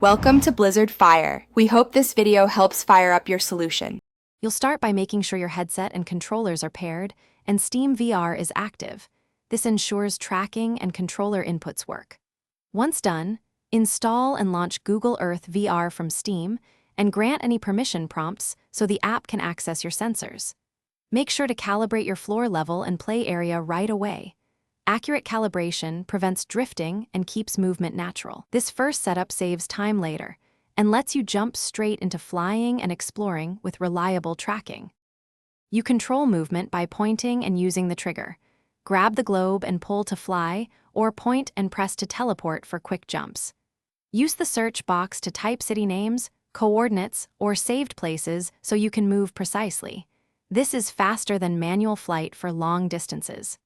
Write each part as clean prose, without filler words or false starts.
Welcome to Blizzard Fire. We hope this video helps fire up your solution. You'll start by making sure your headset and controllers are paired and Steam VR is active. This ensures tracking and controller inputs work. Once done, install and launch Google Earth VR from Steam and grant any permission prompts so the app can access your sensors. Make sure to calibrate your floor level and play area right away. Accurate calibration prevents drifting and keeps movement natural. This first setup saves time later and lets you jump straight into flying and exploring with reliable tracking. You control movement by pointing and using the trigger. Grab the globe and pull to fly, or point and press to teleport for quick jumps. Use the search box to type city names, coordinates, or saved places so you can move precisely. This is faster than manual flight for long distances.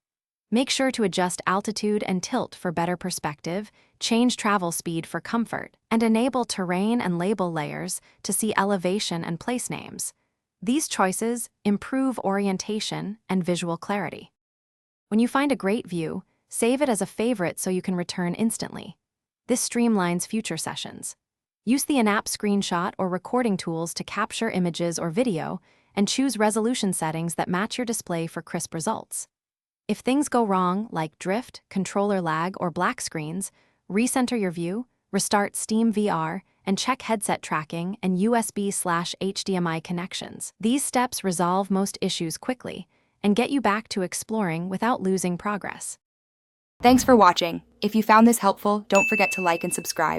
Make sure to adjust altitude and tilt for better perspective, change travel speed for comfort, and enable terrain and label layers to see elevation and place names. These choices improve orientation and visual clarity. When you find a great view, save it as a favorite so you can return instantly. This streamlines future sessions. Use the in-app screenshot or recording tools to capture images or video, and choose resolution settings that match your display for crisp results. If things go wrong, like drift, controller lag, or black screens, recenter your view, restart Steam VR, and check headset tracking and USB/HDMI connections. These steps resolve most issues quickly and get you back to exploring without losing progress. Thanks for watching. If you found this helpful, don't forget to like and subscribe.